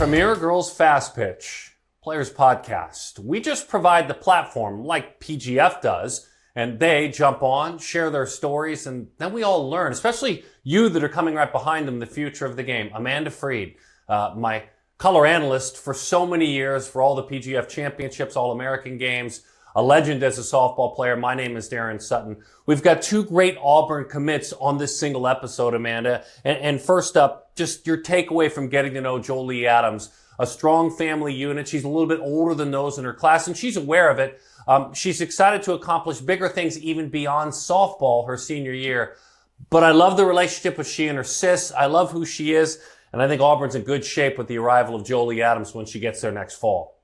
Premier Girls Fastpitch, Players Podcast. We just provide the platform like PGF does, and they jump on, share their stories, and then we all learn, especially you that are coming right behind them, the future of the game. Amanda Freed, my color analyst for so many years, for all the PGF championships, All-American games, a legend as a softball player. My name is Daron Sutton. We've got two great Auburn commits on this single episode, Amanda. And first up, just your takeaway from getting to know Jolie Adams, a strong family unit. She's a little bit older than those in her class, and she's aware of it. She's excited to accomplish bigger things even beyond softball her senior year. But I love the relationship with she and her sis. I love who she is, and I think Auburn's in good shape with the arrival of Jolie Adams when she gets there next fall.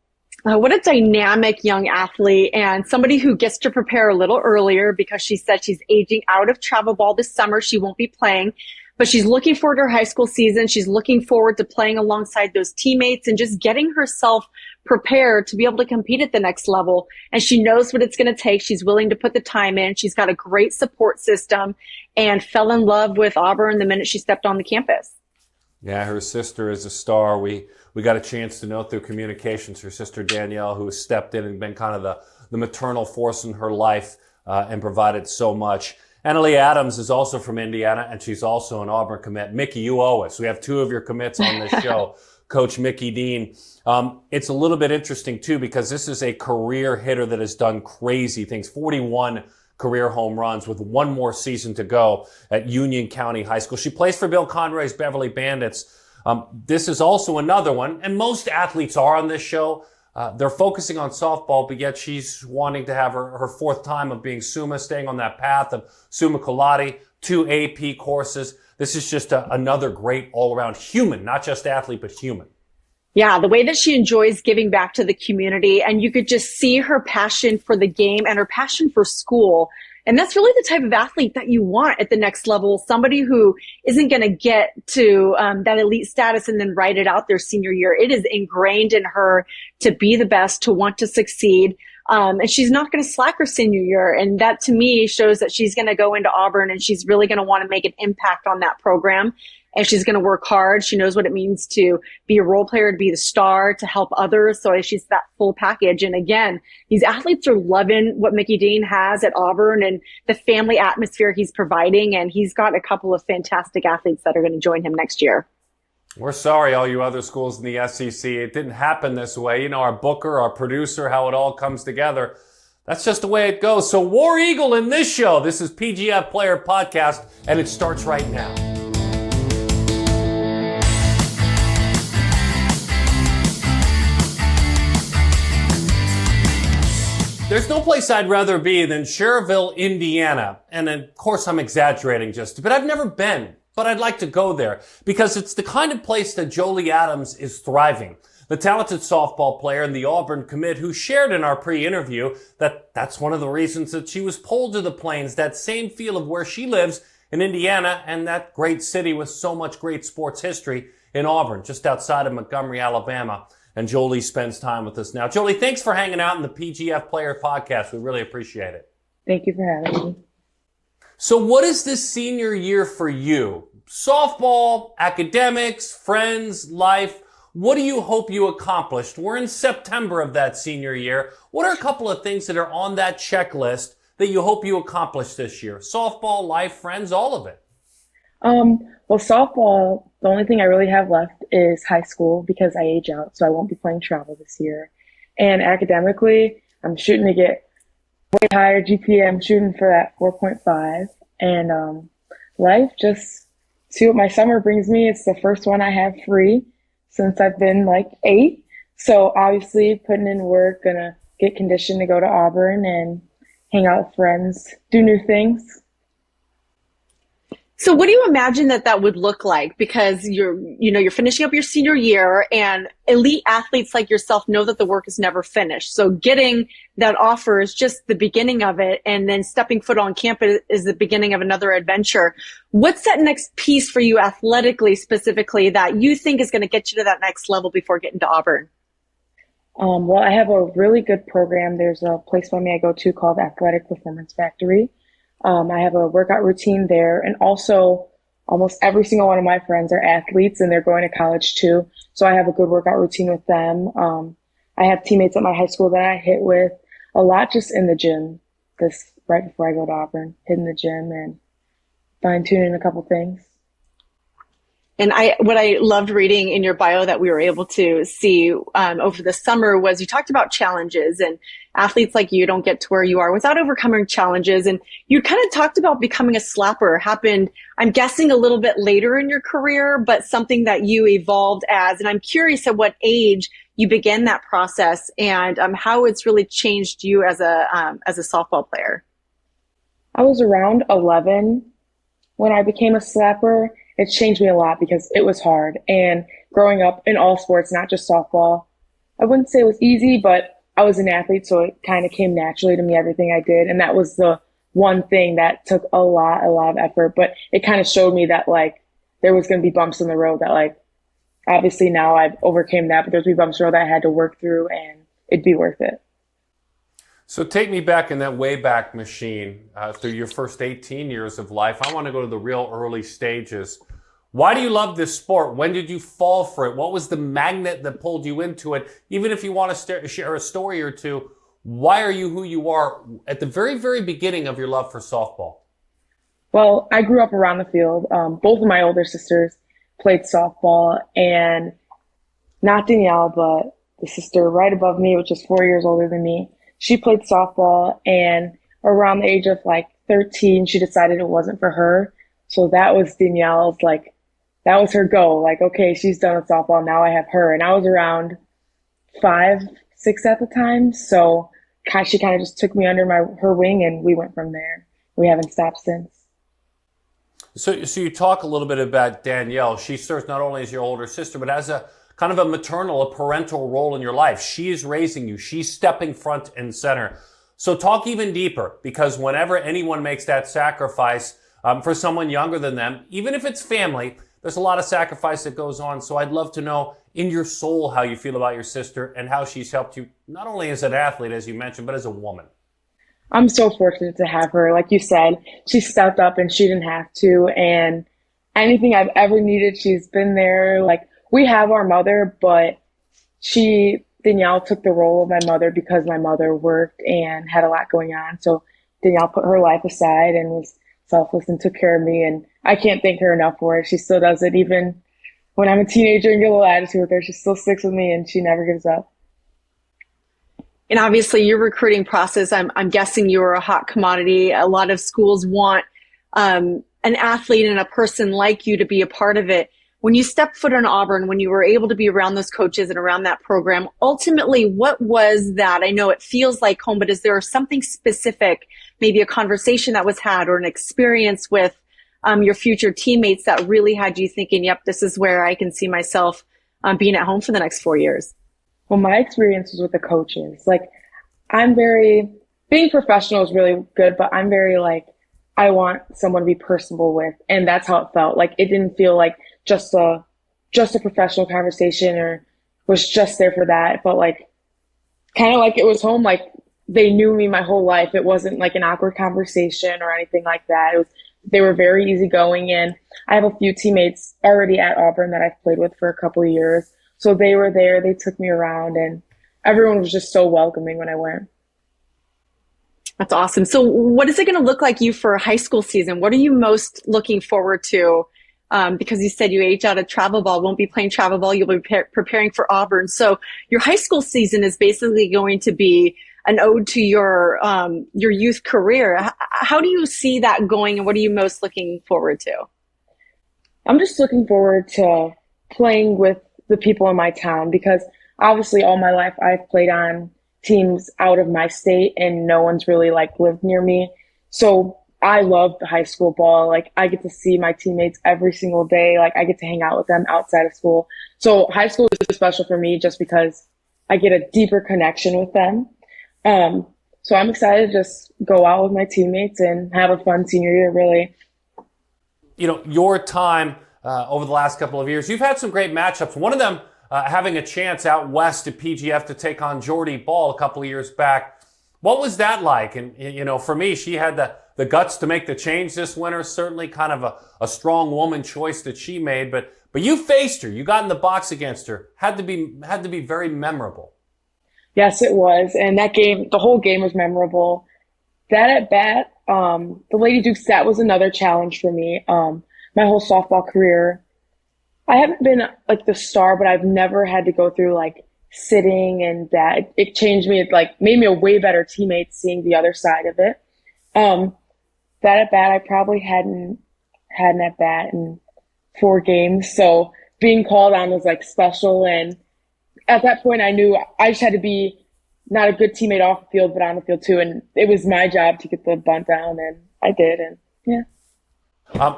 What a dynamic young athlete, and somebody who gets to prepare a little earlier because she said she's aging out of travel ball this summer. She won't be playing, but she's looking forward to her high school season. She's looking forward to playing alongside those teammates and just getting herself prepared to be able to compete at the next level. And she knows what it's going to take. She's willing to put the time in. She's got a great support system and fell in love with Auburn the minute she stepped on the campus. Yeah, her sister is a star. We got a chance to know through communications her sister Danielle, who has stepped in and been kind of the maternal force in her life and provided so much. Annalea Adams is also from Indiana, and she's also an Auburn commit. Mickey, you owe us. We have two of your commits on this show. Coach Mickey Dean. It's a little bit interesting, too, because this is a career hitter that has done crazy things. 41 career home runs with one more season to go at Union County High School. She plays for Bill Conroy's Beverly Bandits. This is also another one, and most athletes are on this show. They're focusing on softball, but yet she's wanting to have her fourth time of being summa, staying on that path of summa cum laude, 2 AP courses. This is just another great all-around human, not just athlete, but human. Yeah, the way that she enjoys giving back to the community, and you could just see her passion for the game and her passion for school. And that's really the type of athlete that you want at the next level, somebody who isn't going to get to that elite status and then write it out their senior year. It is ingrained in her to be the best, to want to succeed. And she's not going to slack her senior year. And that to me shows that she's going to go into Auburn and she's really going to want to make an impact on that program. And she's going to work hard. She knows what it means to be a role player, to be the star, to help others. So she's that full package. And again, these athletes are loving what Mickey Dean has at Auburn and the family atmosphere he's providing. And he's got a couple of fantastic athletes that are going to join him next year. We're sorry, all you other schools in the SEC. It didn't happen this way. You know, our booker, our producer, how it all comes together. That's just the way it goes. So War Eagle in this show. This is PGF Player Podcast, and it starts right now. There's no place I'd rather be than Schereville, Indiana. And of course I'm exaggerating but I've never been. But I'd like to go there because it's the kind of place that Jolie Adams is thriving. The talented softball player and the Auburn commit who shared in our pre-interview that's one of the reasons that she was pulled to the Plains, that same feel of where she lives in Indiana and that great city with so much great sports history in Auburn, just outside of Montgomery, Alabama. And Jolie spends time with us now. Jolie, thanks for hanging out in the PGF Player Podcast. We really appreciate it. Thank you for having me. So what is this senior year for you? Softball, academics, friends, life. What do you hope you accomplished? We're in September of that senior year. What are a couple of things that are on that checklist that you hope you accomplished this year? Softball, life, friends, all of it. Well, softball, the only thing I really have left is high school because I age out, so I won't be playing travel this year. And academically, I'm shooting to get way higher GPA. I'm shooting for that 4.5. And life, just see what my summer brings me. It's the first one I have free since I've been like 8. So obviously putting in work, gonna get conditioned to go to Auburn and hang out with friends, do new things. So what do you imagine that would look like? Because you're finishing up your senior year and elite athletes like yourself know that the work is never finished. So getting that offer is just the beginning of it. And then stepping foot on campus is the beginning of another adventure. What's that next piece for you athletically specifically that you think is going to get you to that next level before getting to Auburn? Well, I have a really good program. There's a place by me I go to called Athletic Performance Factory. I have a workout routine there, and also almost every single one of my friends are athletes and they're going to college too. So I have a good workout routine with them. I have teammates at my high school that I hit with a lot just in the gym this right before I go to Auburn, hitting the gym and fine tuning a couple things. And what I loved reading in your bio that we were able to see over the summer was you talked about challenges, and athletes like you don't get to where you are without overcoming challenges. And you kind of talked about becoming a slapper happened, I'm guessing, a little bit later in your career, but something that you evolved as. And I'm curious at what age you began that process and how it's really changed you as a softball player. I was around 11 when I became a slapper. It changed me a lot because it was hard. And growing up in all sports, not just softball, I wouldn't say it was easy, but I was an athlete, so it kind of came naturally to me, everything I did. And that was the one thing that took a lot of effort. But it kind of showed me that, like, there was going to be bumps in the road that, like, obviously now I've overcame that, but there's going to be bumps in the road that I had to work through, and it'd be worth it. So take me back in that Wayback Machine through your first 18 years of life. I want to go to the real early stages. Why do you love this sport? When did you fall for it? What was the magnet that pulled you into it? Even if you want to share a story or two, why are you who you are at the very, very beginning of your love for softball? Well, I grew up around the field. Both of my older sisters played softball, and not Danielle, but the sister right above me, which is 4 years older than me. She played softball, and around the age of like 13, she decided it wasn't for her. So that was Danielle's, like, that was her goal. Like, okay, she's done with softball. Now I have her. And I was around 5, 6 at the time. So she kind of just took me under her wing, and we went from there. We haven't stopped since. So you talk a little bit about Danielle. She serves not only as your older sister, but as a kind of a maternal, a parental role in your life. She is raising you. She's stepping front and center. So talk even deeper, because whenever anyone makes that sacrifice for someone younger than them, even if it's family, there's a lot of sacrifice that goes on. So I'd love to know in your soul how you feel about your sister and how she's helped you, not only as an athlete, as you mentioned, but as a woman. I'm so fortunate to have her. Like you said, she stepped up and she didn't have to. And anything I've ever needed, she's been there. Like, we have our mother, but Danielle took the role of my mother because my mother worked and had a lot going on. So Danielle put her life aside and was selfless and took care of me. And I can't thank her enough for it. She still does it. Even when I'm a teenager and get a little attitude with her, she still sticks with me and she never gives up. And obviously your recruiting process, I'm guessing you were a hot commodity. A lot of schools want an athlete and a person like you to be a part of it. When you stepped foot in Auburn, when you were able to be around those coaches and around that program, ultimately, what was that? I know it feels like home, but is there something specific, maybe a conversation that was had or an experience with your future teammates that really had you thinking, yep, this is where I can see myself being at home for the next 4 years? Well, my experience was with the coaches. Like, being professional is really good, but I'm very I want someone to be personable with. And that's how it felt. Like, it didn't feel like just a professional conversation or was just there for that. It felt like kind of like it was home. Like, they knew me my whole life. It wasn't like an awkward conversation or anything like that. They were very easygoing. And I have a few teammates already at Auburn that I've played with for a couple of years. So they were there. They took me around and everyone was just so welcoming when I went. That's awesome. So what is it going to look like you for a high school season? What are you most looking forward to? Because you said you age out of travel ball, won't be playing travel ball. You'll be preparing for Auburn. So your high school season is basically going to be an ode to your youth career. How do you see that going and what are you most looking forward to? I'm just looking forward to playing with the people in my town because obviously all my life I've played on teams out of my state and no one's really lived near me. So I love the high school ball. I get to see my teammates every single day. I get to hang out with them outside of school. So high school is special for me just because I get a deeper connection with them. So I'm excited to just go out with my teammates and have a fun senior year, really. You know, your time over the last couple of years, you've had some great matchups. One of them having a chance out west at PGF to take on Jolie Ball a couple of years back. What was that like? And, you know, for me, she had the guts to make the change this winter. Certainly kind of a strong woman choice that she made. But you faced her. You got in the box against her. Had to be very memorable. Yes, it was. And that game, the whole game was memorable. That at bat, the Lady Dukes, that was another challenge for me. My whole softball career, I haven't been like the star, but I've never had to go through like sitting and that. It changed me. It like made me a way better teammate seeing the other side of it. That at bat, I probably hadn't had an at bat in 4 games. So being called on was like special. And at that point, I knew I just had to be not a good teammate off the field, but on the field too. And it was my job to get the bunt down, and I did. And yeah.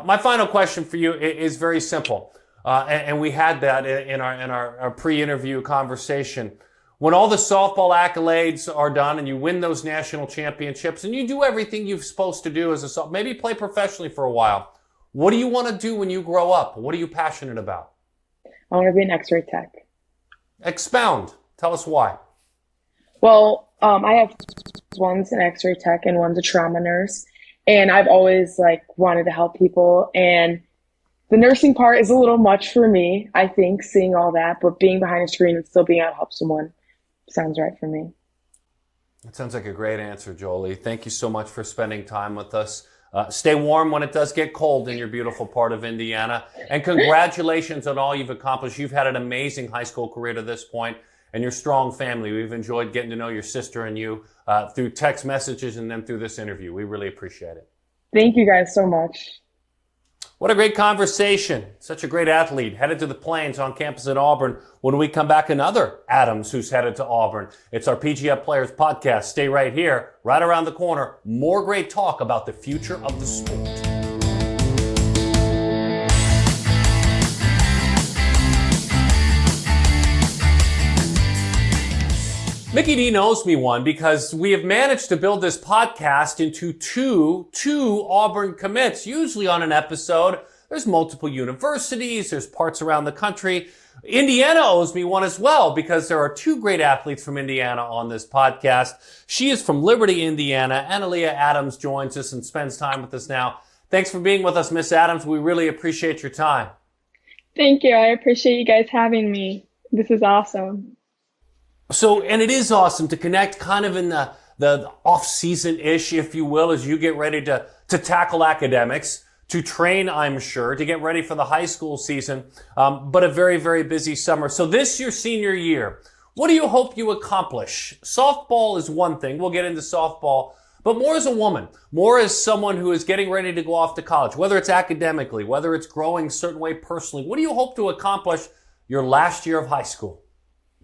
My final question for you is very simple. And we had that in our pre-interview conversation. When all the softball accolades are done and you win those national championships and you do everything you're supposed to do as a maybe play professionally for a while, what do you want to do when you grow up? What are you passionate about? I want to be an X-ray tech. Expound. Tell us why. Well, I have one's an X-ray tech and one's a trauma nurse. And I've always like wanted to help people. And the nursing part is a little much for me, I think, seeing all that. But being behind a screen and still being able to help someone sounds right for me. That sounds like a great answer, Jolie. Thank you so much for spending time with us. Stay warm when it does get cold in your beautiful part of Indiana. And congratulations on all you've accomplished. You've had an amazing high school career to this point, and your strong family. We've enjoyed getting to know your sister and you through text messages and then through this interview. We really appreciate it. Thank you guys so much. What a great conversation. Such a great athlete. Headed to the Plains on campus at Auburn. When we come back, another Adams who's headed to Auburn. It's our PGF Players podcast. Stay right here, right around the corner. More great talk about the future of the sport. Mickey D knows me one because we have managed to build this podcast into two Auburn commits. Usually on an episode, there's multiple universities, there's parts around the country. Indiana owes me one as well because there are 2 great athletes from Indiana on this podcast. She is from Liberty, Indiana. Annalea Adams joins us and spends time with us now. Thanks for being with us, Miss Adams. We really appreciate your time. Thank you. I appreciate you guys having me. This is awesome. So, and it is awesome to connect kind of in the off-season-ish, if you will, as you get ready to tackle academics, to train, I'm sure, to get ready for the high school season, but a very, very busy summer. So this your senior year. What do you hope you accomplish? Softball is one thing. We'll get into softball, but more as a woman, more as someone who is getting ready to go off to college, whether it's academically, whether it's growing a certain way personally. What do you hope to accomplish your last year of high school?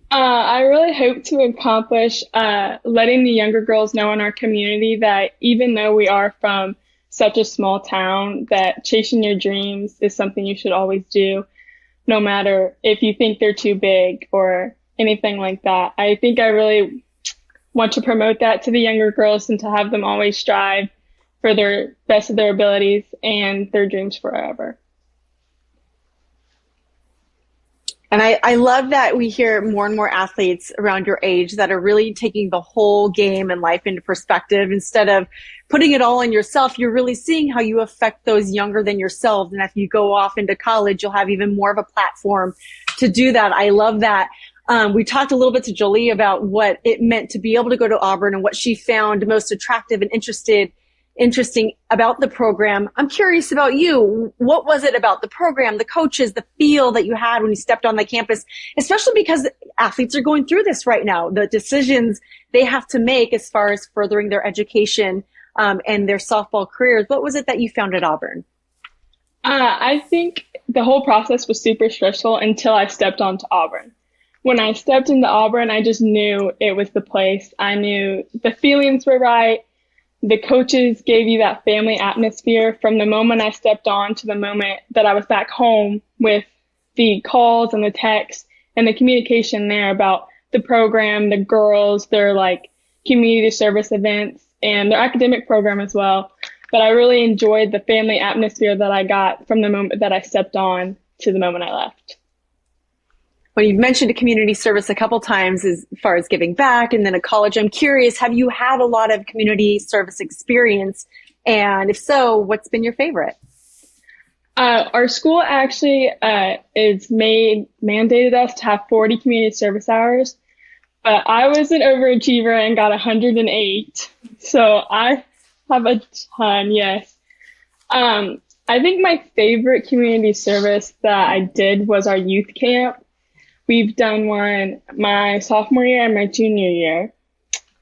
I really hope to accomplish letting the younger girls know in our community that even though we are from such a small town, that chasing your dreams is something you should always do, no matter if you think they're too big or anything like that. I think I really want to promote that to the younger girls and to have them always strive for their best of their abilities and their dreams forever. And I love that we hear more and more athletes around your age that are really taking the whole game and life into perspective. Instead of putting it all on yourself, you're really seeing how you affect those younger than yourselves. And if you go off into college, you'll have even more of a platform to do that. I love that. We talked a little bit to Jolie about what it meant to be able to go to Auburn and what she found most attractive and interesting about the program. I'm curious about you. What was it about the program, the coaches, the feel that you had when you stepped on the campus, especially because athletes are going through this right now, the decisions they have to make as far as furthering their education and their softball careers. What was it that you found at Auburn? I think the whole process was super stressful until I stepped onto Auburn. When I stepped into Auburn, I just knew it was the place. I knew the feelings were right. The coaches gave you that family atmosphere from the moment I stepped on to the moment that I was back home, with the calls and the texts and the communication there about the program, the girls, their like community service events and their academic program as well. But I really enjoyed the family atmosphere that I got from the moment that I stepped on to the moment I left. Well, you've mentioned a community service a couple times as far as giving back and then at college. I'm curious, have you had a lot of community service experience? And if so, what's been your favorite? Our school actually mandated us to have 40 community service hours, but I was an overachiever and got 108. So I have a ton, yes. I think my favorite community service that I did was our youth camp. We've done one my sophomore year and my junior year.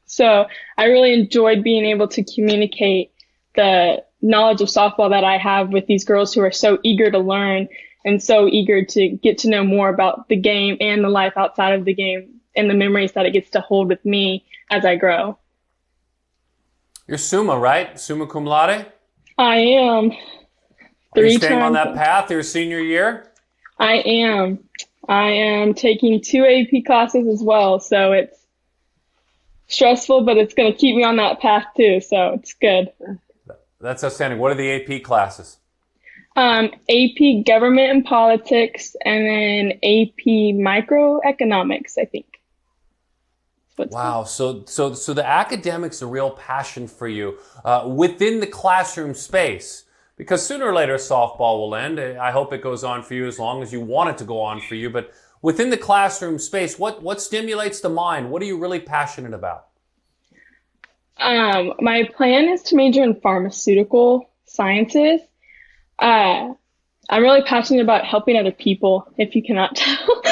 So I really enjoyed being able to communicate the knowledge of softball that I have with these girls who are so eager to learn and so eager to get to know more about the game and the life outside of the game and the memories that it gets to hold with me as I grow. You're summa, right? Summa cum laude? I am. Are you staying on that path your senior year? I am. I am taking 2 AP classes as well, so it's stressful, but it's going to keep me on that path too, so it's good. That's outstanding. What are the AP classes? AP Government and Politics, and then AP Microeconomics, I think. Wow. So the academics are a real passion for you within the classroom space. Because sooner or later, softball will end. I hope it goes on for you as long as you want it to go on for you. But within the classroom space, what stimulates the mind? What are you really passionate about? My plan is to major in pharmaceutical sciences. I'm really passionate about helping other people, if you cannot tell.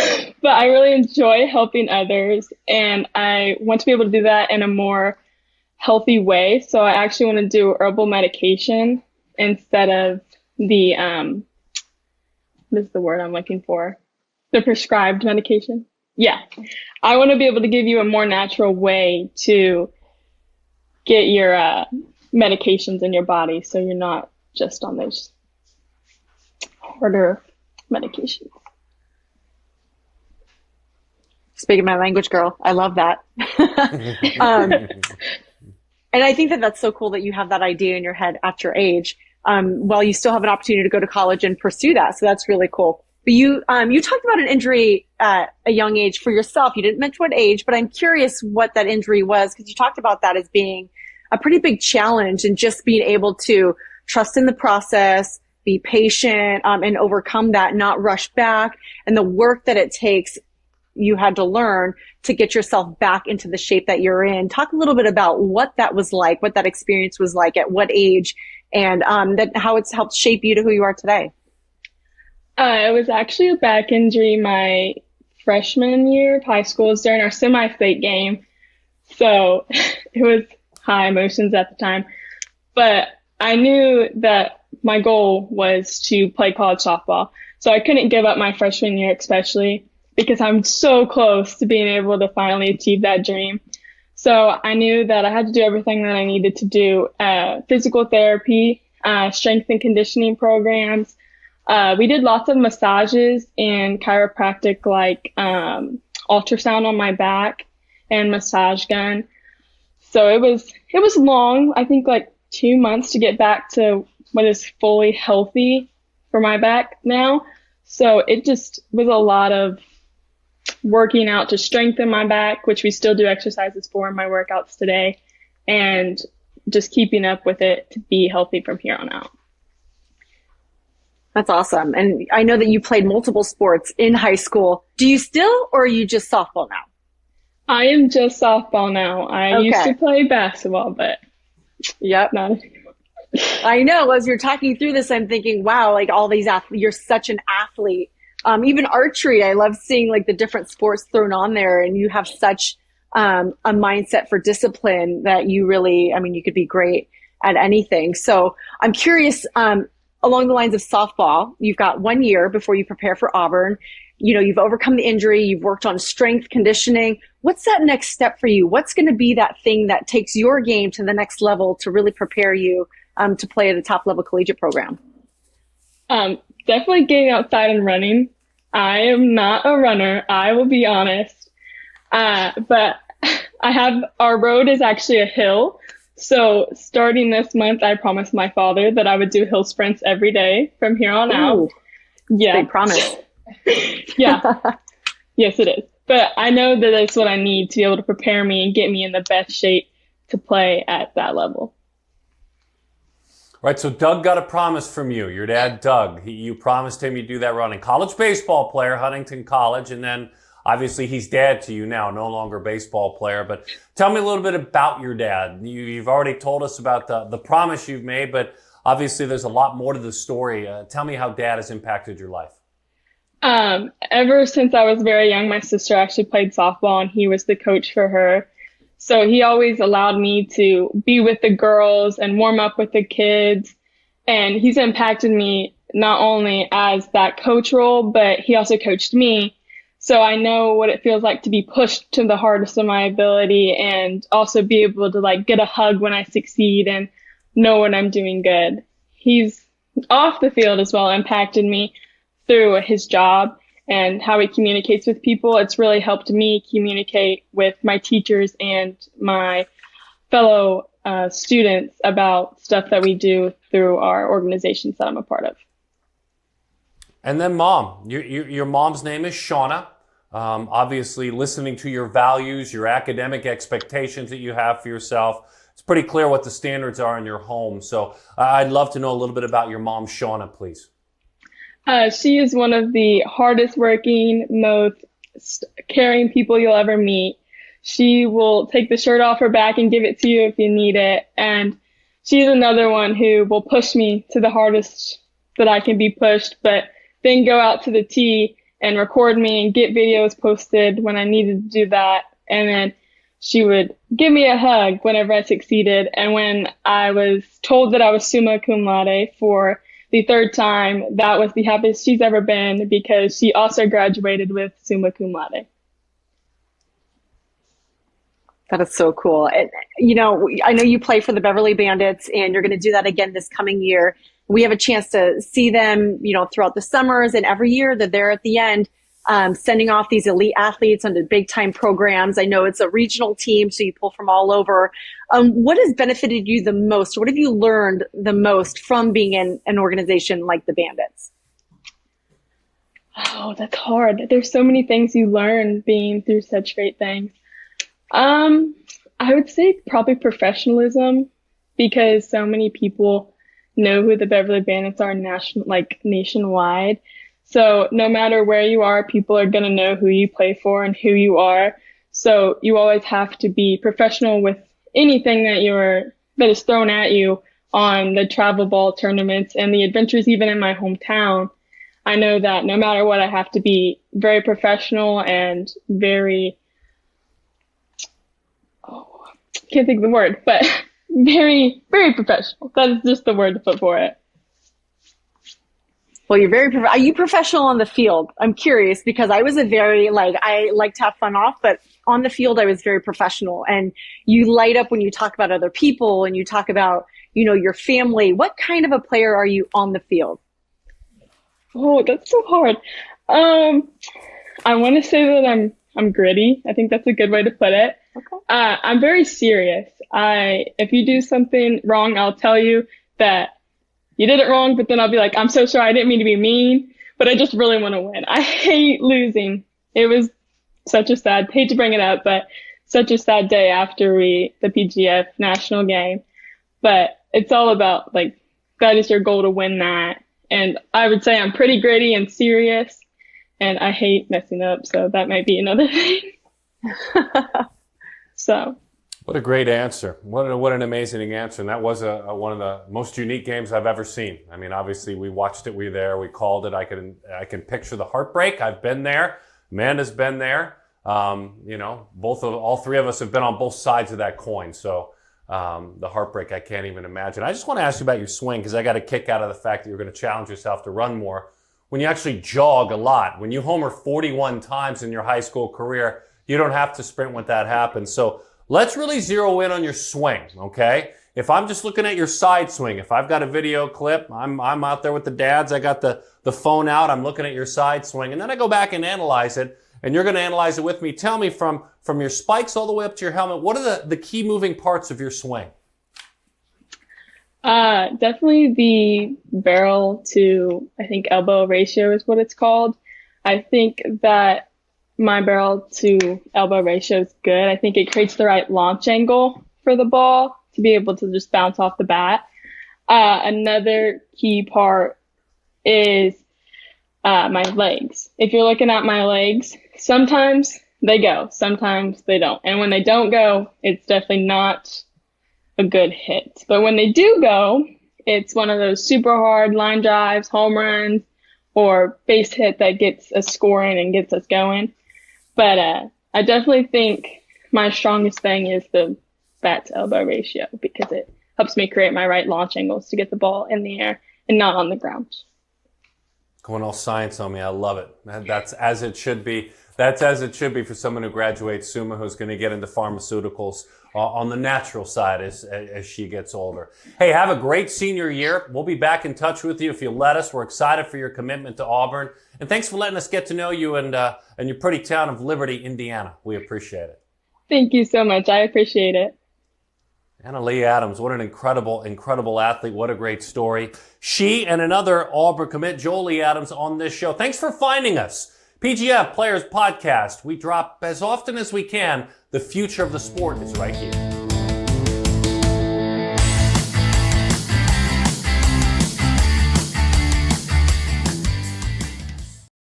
But I really enjoy helping others, and I want to be able to do that in a more healthy way. So I actually want to do herbal medication instead of the, what is the word I'm looking for? The prescribed medication. Yeah. I want to be able to give you a more natural way to get your medications in your body so you're not just on those harder medications. Speaking my language, girl. I love that. And I think that that's so cool that you have that idea in your head at your age, while you still have an opportunity to go to college and pursue that. So that's really cool. But you talked about an injury at a young age for yourself. You didn't mention what age, but I'm curious what that injury was, because you talked about that as being a pretty big challenge, and just being able to trust in the process, be patient, and overcome that, not rush back, and the work that it takes you had to learn to get yourself back into the shape that you're in. Talk a little bit about what that was like, what that experience was like, at what age, and how it's helped shape you to who you are today. It was actually a back injury my freshman year of high school. It was during our semi-state game. So it was high emotions at the time. But I knew that my goal was to play college softball. So I couldn't give up my freshman year, especially because I'm so close to being able to finally achieve that dream. So I knew that I had to do everything that I needed to do, physical therapy, strength and conditioning programs. We did lots of massages and chiropractic, like ultrasound on my back and massage gun. So it was long, I think like 2 months to get back to what is fully healthy for my back now. So it just was a lot of working out to strengthen my back, which we still do exercises for in my workouts today, and just keeping up with it to be healthy from here on out. That's awesome. And I know that you played multiple sports in high school. Do you still, or are you just softball now? I am just softball now. I used to play basketball, but yep. Not anymore. I know. As you're talking through this, I'm thinking, wow, like all these athletes, you're such an athlete. Even archery, I love seeing like the different sports thrown on there, and you have such a mindset for discipline that you really, I mean, you could be great at anything. So I'm curious, along the lines of softball, you've got 1 year before you prepare for Auburn. You know, you've overcome the injury, you've worked on strength conditioning. What's that next step for you? What's going to be that thing that takes your game to the next level to really prepare you to play at a top level collegiate program? Definitely getting outside and running. I am not a runner, I will be honest. But our road is actually a hill. So starting this month, I promised my father that I would do hill sprints every day from here on out. Yeah. Big promise. Yeah. Yes, it is. But I know that that's what I need to be able to prepare me and get me in the best shape to play at that level. Right, so Doug got a promise from you. Your dad, Doug, you promised him you'd do that running. College baseball player, Huntington College, and then obviously he's dad to you now, no longer baseball player. But tell me a little bit about your dad. You've already told us about the promise you've made, but obviously there's a lot more to the story. Tell me how dad has impacted your life. Ever since I was very young, my sister actually played softball and he was the coach for her. So he always allowed me to be with the girls and warm up with the kids. And he's impacted me not only as that coach role, but he also coached me. So I know what it feels like to be pushed to the hardest of my ability and also be able to like get a hug when I succeed and know when I'm doing good. He's off the field as well impacted me through his job and how he communicates with people. It's really helped me communicate with my teachers and my fellow students about stuff that we do through our organizations that I'm a part of. And then mom, your mom's name is Shauna. Obviously listening to your values, your academic expectations that you have for yourself, it's pretty clear what the standards are in your home. So I'd love to know a little bit about your mom, Shauna, please. She is one of the hardest working, most caring people you'll ever meet. She will take the shirt off her back and give it to you if you need it. And she's another one who will push me to the hardest that I can be pushed, but then go out to the tee and record me and get videos posted when I needed to do that. And then she would give me a hug whenever I succeeded. And when I was told that I was summa cum laude for the third time, that was the happiest she's ever been because she also graduated with summa cum laude. That is so cool. And, you know, I know you play for the Beverly Bandits and you're going to do that again this coming year. We have a chance to see them, you know, throughout the summers and every year that they're at the end, sending off these elite athletes onto big time programs. I know it's a regional team, so you pull from all over. What has benefited you the most? What have you learned the most from being in an organization like the Bandits? Oh, that's hard. There's so many things you learn being through such great things. I would say probably professionalism because so many people know who the Beverly Bandits are nationwide. So no matter where you are, people are going to know who you play for and who you are. So you always have to be professional with anything that is thrown at you on the travel ball tournaments and the adventures, even in my hometown. I know that no matter what, I have to be very professional and very, can't think of the word, but very, very professional. That is just the word to put for it. Well, are you professional on the field? I'm curious because I was I like to have fun off, but on the field, I was very professional. And you light up when you talk about other people and you talk about, you know, your family. What kind of a player are you on the field? Oh, that's so hard. I want to say that I'm gritty. I think that's a good way to put it. Okay. I'm very serious. If you do something wrong, I'll tell you that you did it wrong, but then I'll be like, I'm so sorry. I didn't mean to be mean, but I just really want to win. I hate losing. It was hate to bring it up, but such a sad day after the PGF national game. But it's all about that is your goal to win that. And I would say I'm pretty gritty and serious and I hate messing up. So that might be another thing. So. What a great answer. What an amazing answer. And that was one of the most unique games I've ever seen. I mean, obviously we watched it, we were there, we called it. I can picture the heartbreak. I've been there. Amanda's been there. You know, all three of us have been on both sides of that coin. So the heartbreak, I can't even imagine. I just want to ask you about your swing because I got a kick out of the fact that you're going to challenge yourself to run more. When you actually jog a lot, when you homer 41 times in your high school career, you don't have to sprint when that happens. So let's really zero in on your swing, okay? If I'm just looking at your side swing, if I've got a video clip, I'm out there with the dads, I got the phone out, I'm looking at your side swing, and then I go back and analyze it, and you're going to analyze it with me. Tell me from your spikes all the way up to your helmet, what are the key moving parts of your swing? Definitely the barrel to, I think, elbow ratio is what it's called. I think that my barrel to elbow ratio is good. I think it creates the right launch angle for the ball to be able to just bounce off the bat. Another key part is my legs. If you're looking at my legs, sometimes they go, sometimes they don't. And when they don't go, it's definitely not a good hit. But when they do go, it's one of those super hard line drives, home runs, or base hit that gets us scoring and gets us going. But I definitely think my strongest thing is the bat to elbow ratio, because it helps me create my right launch angles to get the ball in the air and not on the ground. Going all science on me. I love it. That's as it should be. That's as it should be for someone who graduates SUMA, who's going to get into pharmaceuticals on the natural side as she gets older. Hey, have a great senior year. We'll be back in touch with you if you let us. We're excited for your commitment to Auburn. And thanks for letting us get to know you and your pretty town of Liberty, Indiana. We appreciate it. Thank you so much. I appreciate it. Annalea Adams, what an incredible athlete. What a great story. She and another Auburn commit, Jolie Adams, on this show. Thanks for finding us. PGF Players Podcast. We drop as often as we can. The future of the sport is right here.